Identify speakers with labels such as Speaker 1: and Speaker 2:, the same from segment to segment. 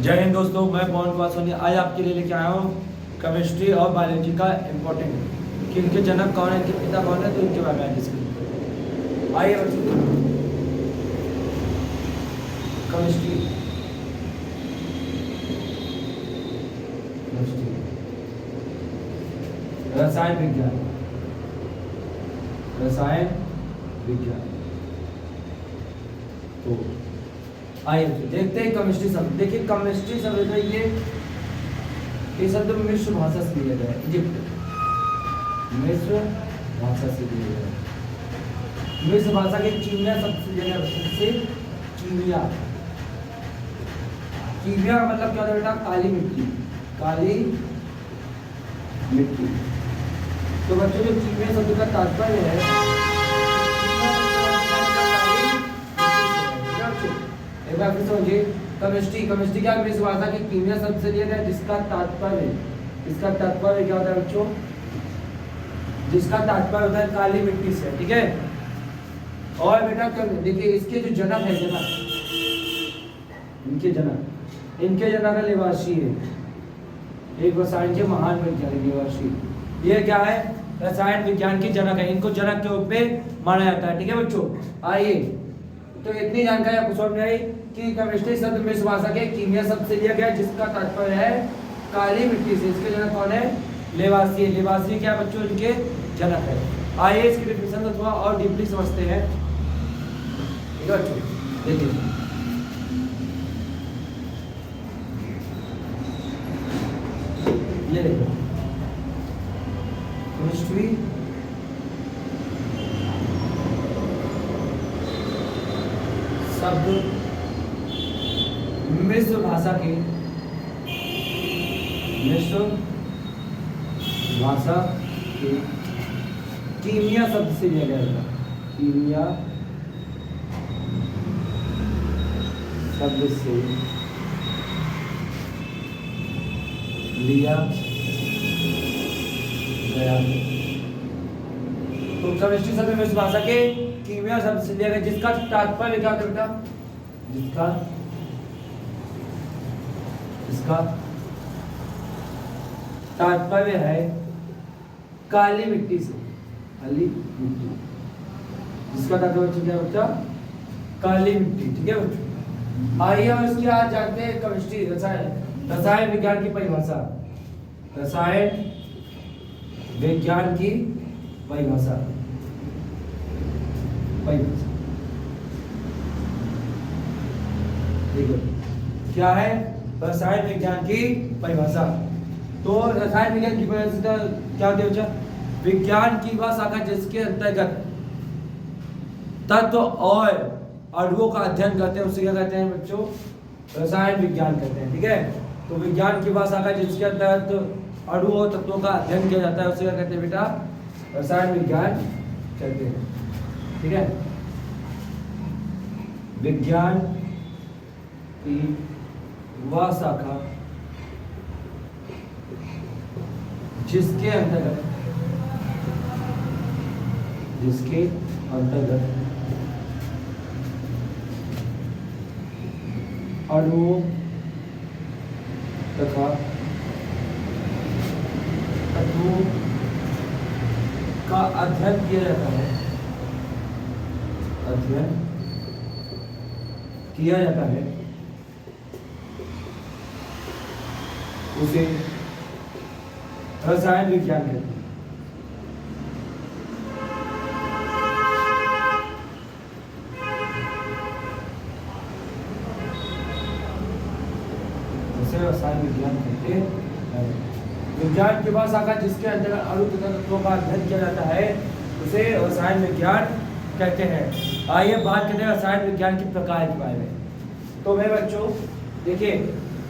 Speaker 1: जय हिंद दोस्तों, मैं पवन कुमार सोनी आज आपके लिए लेके आया हूँ केमिस्ट्री और बायोलॉजी का इम्पोर्टेंट कि इनके जनक कौन है, इनके पिता कौन है, तो इनके बारे में आज डिस्कस। आइए बच्चों, केमिस्ट्री रसायन विज्ञान, रसायन विज्ञान। तो आइए देखते हैं केमिस्ट्री शब्द। देखिए केमिस्ट्री शब्द है ये शब्द मिस्र भाषा से लिया गया है, इजिप्ट मिस्र भाषा से लिया गया है। मिस्र भाषा के कीमिया शब्द से लिया गया है। कीमिया, कीमिया का मतलब क्या होता है बेटा? काली मिट्टी, काली मिट्टी। तो बच्चों जो कीमिया शब्द का तात्पर्य है, एक बार फिर समझिए, केमिस्ट्री, केमिस्ट्री क्या मिस्र भाषा के कीमिया शब्द से लिया गया जिसका तात्पर्य क्या होता है बच्चों? जिसका तात्पर्य होता है काली मिट्टी से, ठीक है। और बेटा देखिए इसके जो जनक है, इनके जनक लेवाशी है, एक रसायन के महान वैज्ञानिक लेवाशी। ये क्या है? रसायन विज्ञान के जनक है, इनको जनक के रूप में माना जाता है, ठीक है बच्चों। आइए तो इतनी जानकारी आपको समझ में आई कि केमिस्ट्री शब्द मिस्र भाषा के कीमिया शब्द से लिया गया जिसका तात्पर्य है काली मिट्टी से। इसके जनक कौन है? लेवासी। लेवासी क्या बच्चों? इनके जनक है। आइए इसकी डिफिनेशन को थोड़ा और डीपली समझते हैं, ठीक है बच्चों। देखिए ये देखो, केमिस्ट्री शब्द मिस्र भाषा के कीमिया शब्द से लिया गया है। कीमिया शब्द से लिया गया है। तो केमिस्ट्री शब्द मिस्र भाषा के कीमिया शब्द से लिया गया जिसका तात्पर्य क्या होता है बेटा? इसका तात्पर्य है काली मिट्टी से, काली मिट्टी। जिसका तात्पर्य क्या बच्चा? काली मिट्टी, ठीक है बच्चों। आइए हम इसकी आज जानते हैं केमिस्ट्री, रसायन विज्ञान की परिभाषा। रसायन विज्ञान की परिभाषा। देखो क्या है रसायन विज्ञान की परिभाषा। तो रसायन विज्ञान की परिभाषा क्या होती है बच्चा? विज्ञान की वह शाखा जिसके अंतर्गत तत्व और अणुओं का अध्ययन करते हैं उसे क्या कहते हैं बच्चों? रसायन विज्ञान कहते हैं, ठीक है। तो विज्ञान की वह शाखा जिसके अंतर्गत अणु और तत्वों का अध्ययन किया जाता है उसे क्या कहते हैं बेटा? रसायन विज्ञान कहते हैं, ठीक है। विज्ञान की वह शाखा जिसके अंतर्गत अणुओं तथा तत्वों का अध्ययन किया जाता है, उसे रसायन विज्ञान कहते हैं। उसे रसायन विज्ञान कहते हैं। विज्ञान की वह शाखा जिसके अंतर्गत अणु तथा तत्वों का अध्ययन किया जाता है उसे रसायन विज्ञान कहते हैं। आइए बात करते हैं रसायन विज्ञान के प्रकार के बारे में। तो मेरे बच्चों देखिए,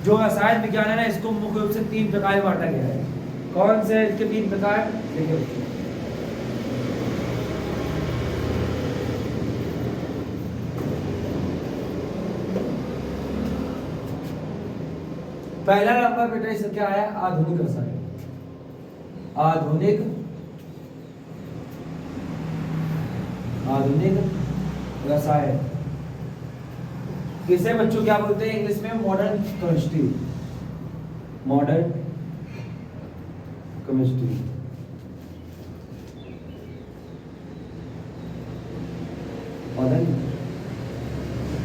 Speaker 1: जो रसायन विज्ञान है ना, इसको मुख्य रूप से 3 प्रकार में बांटा गया है। कौन से इसके 3 प्रकार? देखिए बच्चों, पहला नंबर बेटा इसका क्या है? आधुनिक रसायन। आधुनिक रसायन। इसे बच्चों क्या बोलते हैं इंग्लिश में? Modern chemistry. Modern chemistry.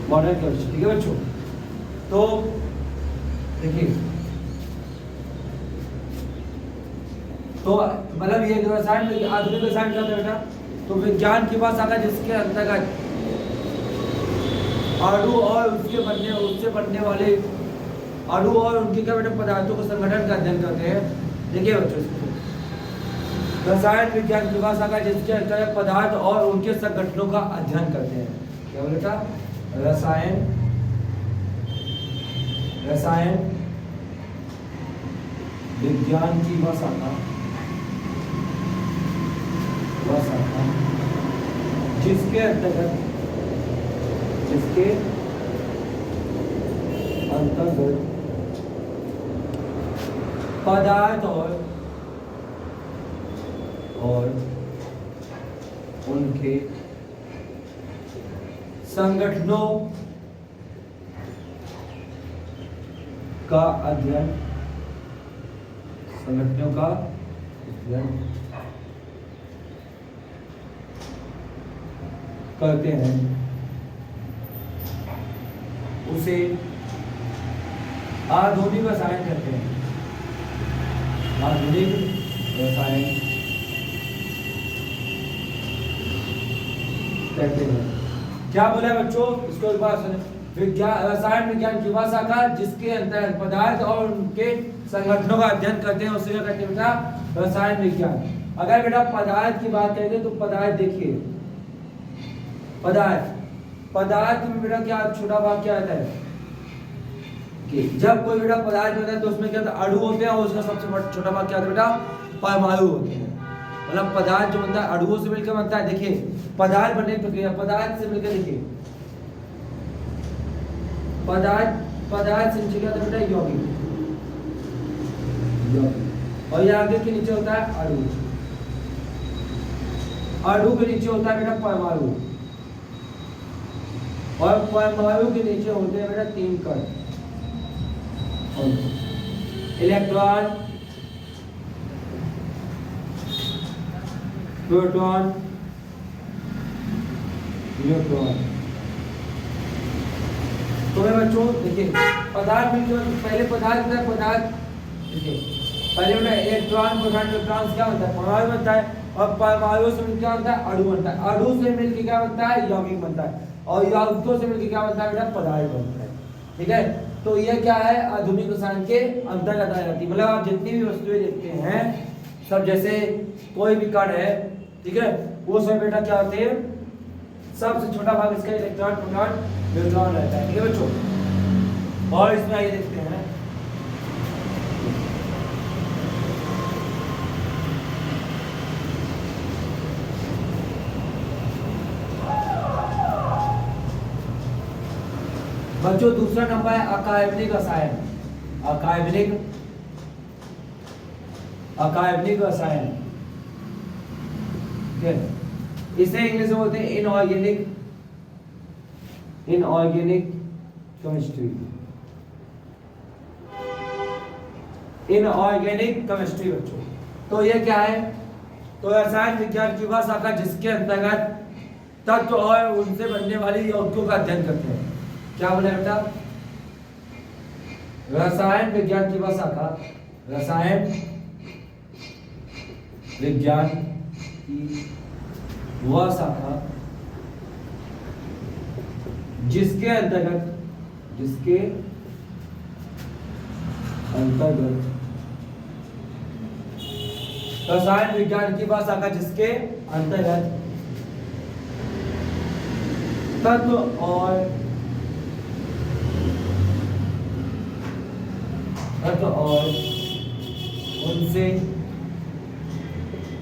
Speaker 1: Modern chemistry, ठीक है बच्चों। तो देखिए, तो मतलब ये रसायन आधुनिक रसायन क्या होता है बेटा? तो विज्ञान की भाषा जिसके अंतर्गत अणु और उससे बनने वाले अणु और उनके क्या बेटा पदार्थों को संगठन का अध्ययन करते हैं। देखिए बच्चों, रसायन विज्ञान की भाषा जिसके अंतर्गत पदार्थ और उनके संगठनों का अध्ययन करते हैं। क्या बोले बेटा? रसायन विज्ञान की भाषा जिसके अंतर्गत पदार्थ और उनके संगठनों का अध्ययन करते हैं, उसे आधुनिक रसायन कहते हैं। आधुनिक रसायन कहते हैं। क्या बोला है बच्चों? इसको एक बार सुने। रसायन विज्ञान की भाषा का जिसके अंतर्गत पदार्थ और उनके संगठनों का अध्ययन करते हैं उसे क्या कहते हैं बेटा? रसायन विज्ञान। अगर बेटा पदार्थ की बात करेंगे तो पदार्थ देखिए, पदार्थ में बेटा क्या छोटा भाग क्या आता है कि जब कोई बेटा पदार्थ बनता है तो उसमें क्या होता है? अणु होते हैं और उसका सबसे छोटा भाग क्या आता है बेटा? परमाणु होते हैं। मतलब पदार्थ जो बनता है अणुओं से मिलकर बनता है। देखिए पदार्थ बनने की प्रक्रिया, पदार्थ से मिलकर देखिए, पदार्थ से नीचे क्या होता है बेटा? यौगिक। और ये आगे के नीचे होता है अणु, अणु के नीचे होता है बेटा परमाणु, और परमाणु के नीचे होते हैं बेटा 3 कण, इलेक्ट्रॉन, प्रोटॉन, न्यूट्रॉन। तो बच्चों देखिए पदार्थ में जो पहले पदार्थ देखिए पहले बेटा इलेक्ट्रॉन, प्रोटॉन, न्यूट्रॉन क्या बनता है? परमाणु बनता है। और परमाणु से मिलकर क्या बनता है? अणु बनता है। अणु से मिलकर क्या बनता है? यौगिक बनता है। और यौगिकों से मिलकर क्या बनता है बेटा? पदार्थ बनता है। ठीक है, तो ये क्या है? आधुनिक रसायन के अंतर्गत आ जाती है। मतलब आप जितनी भी वस्तुएं देखते हैं सब, जैसे कोई भी कण है, ठीक है, वो सब बेटा क्या होते हैं? सबसे छोटा भाग इसका इलेक्ट्रॉन, प्रोटॉन, न्यूट्रॉन रहता है। ठीक है बच्चों, और इसमें आइए देखते हैं बच्चों दूसरा नंबर है अकार्बनिक रसायन। अकार्बनिक रसायन, ठीक है, इसे इंग्लिश में बोलते हैं इनऑर्गेनिक केमिस्ट्री। इनऑर्गेनिक केमिस्ट्री बच्चों, तो ये क्या है? तो रसायन विज्ञान की भाषा का जिसके अंतर्गत तत्व और उनसे बनने वाली यौगिकों का अध्ययन करते हैं। क्या बोला बेटा? रसायन विज्ञान की भाषा का, रसायन विज्ञान की वह शाखा जिसके अंतर्गत रसायन विज्ञान की भाषा का जिसके अंतर्गत तत्व और उनसे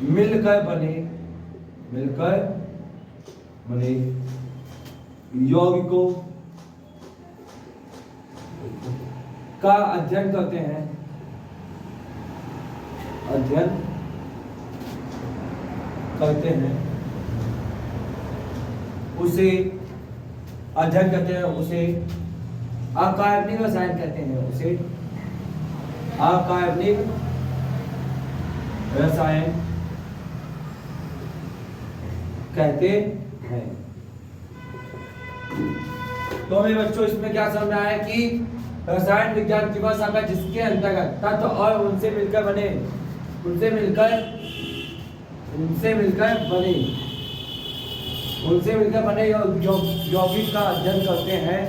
Speaker 1: मिलकर बने यौगिकों का अध्ययन करते हैं। उसे अकार्बनिक रसायन कहते हैं उसे, अकार्बनिक रसायन कहते हैं। तो हमें बच्चों इसमें क्या समझ में आया कि रसायन विज्ञान की वह शाखा जिसके अंतर्गत तत्व और उनसे मिलकर बने यौगिक का अध्ययन करते हैं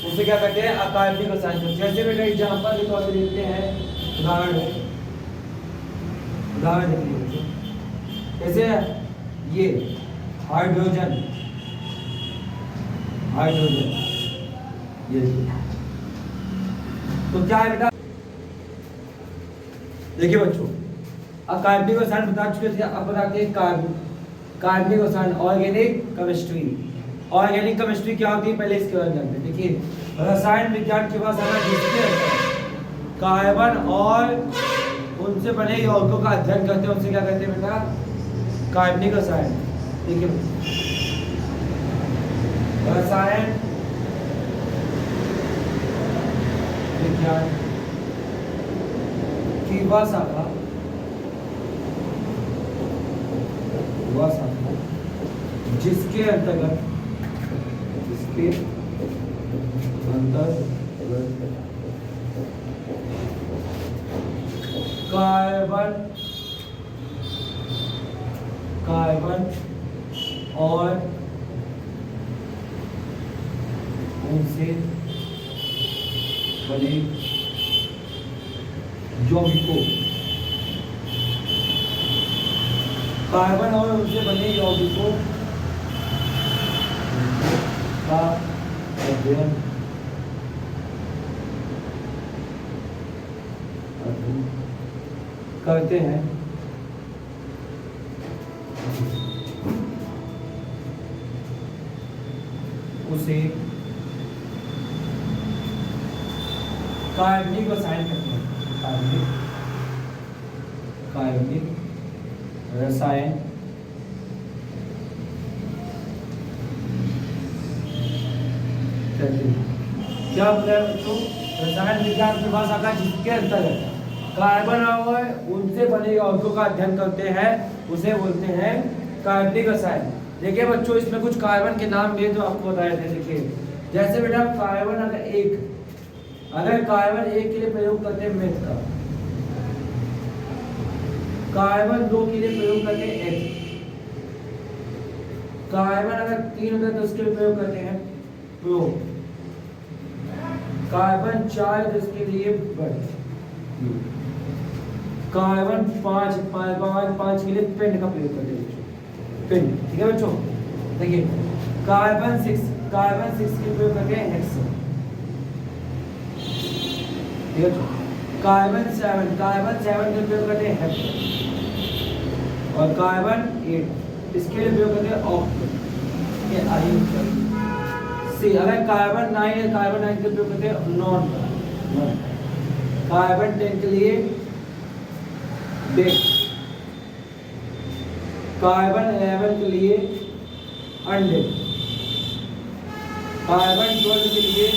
Speaker 1: उसे क्या कहते हैं, अकार्बनिक रसायन। जैसे बेटा एग्जाम्पल के तौर पर देखते हैं, उदाहरण देखिए, जैसे ये हाइड्रोजन ये तो क्या है बेटा, देखिए बच्चों अकार्बनिक रसायन बता चुके थे, अब बताते हैं कार्बनिक रसायन। ऑर्गेनिक केमिस्ट्री क्या होती है पहले इसके बारे में जानते हैं। देखिए रसायन विज्ञान की भाषा जिसके कार्बन और उनसे बने यौगिकों का अध्ययन करते हैं उनसे क्या कहते हैं बेटा, कार्बनिक रसायन। देखिए रसायन विज्ञान की वह शाखा जिसके अंतर्गत कार्बन और उनसे बने यौगिकों का अध्ययन करते हैं उसे कार्बनिक रसायन कहते हैं। कार्बनिक रसायन कहते हैं। क्या बताया बच्चों, रसायन विज्ञान की भाषा का जिसके अंतर्गत कार्बन और उनसे बने यौगिकों का अध्ययन करते हैं उसे बोलते हैं कार्बनिक रसायन। देखिए बच्चों इसमें कुछ कार्बन के नाम दिए तो आपको बताए थे। देखिए जैसे बेटा कार्बन अगर कार्बन 1 के लिए प्रयोग करते हैं मेथ का, कार्बन 2 के लिए प्रयोग करते हैं एक्स, कार्बन अगर 3 होता है तो उसके लिए प्रयोग करते हैं प्रो, कार्बन 4 तो इसके लिए बट, कार्बन 5 के लिए पेंट का प्रयोग करते हैं पेंट। ठीक है बच्चों, देखिए कार्बन 6 के लिए प्रयोग करते हैं हेक्स। ठीक है, कार्बन 7 के प्रयोग करते हैं हेप्ट और कार्बन 8 इसके लिए प्रयोग करते हैं ऑक्ट। ये आई सी। अगर कार्बन 9 है, कार्बन 9 के प्रयोग करते हैं नॉन। कार्बन 10 के लिए डेक, कार्बन 11 के लिए अनडेक, कार्बन 12 के लिए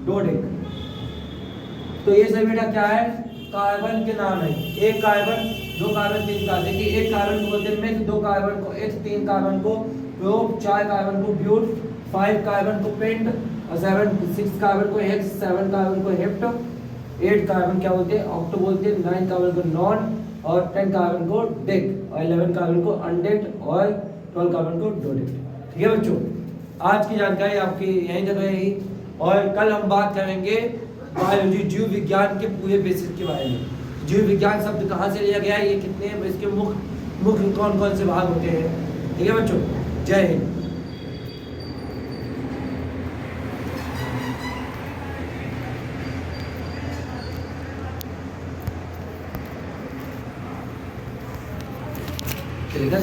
Speaker 1: डोडेक। तो ये सभी बेटा क्या है, कार्बन के नाम है। एक कार्बन, 2 कार्बन, 3 कार्बन। देखिए एक कार्बन को बोलते हैं मेथ, 2 कार्बन को एथ, 3 कार्बन को प्रोप, 4 कार्बन को ब्यूट, 5 कार्बन को पेंट और 6 कार्बन को हेक्स, 7 कार्बन को हेप्ट, 8 कार्बन क्या बोलते हैं ऑक्टो बोलते हैं, 9 कार्बन को नॉन और 10 कार्बन को डेक और 11 कार्बन को अनडेक्ड और 12 कार्बन को डोडेक्ड। ठीक है बच्चों, आज की जानकारी आपकी यहीं तक रहेगी और कल हम बात करेंगे बायोलॉजी जीव विज्ञान के पूरे बेसिस के बारे में। जीव विज्ञान शब्द कहाँ से लिया गया है, ये कितने इसके मुख्य कौन कौन से भाग होते हैं। ठीक है बच्चों, जय हिंद। चलेगा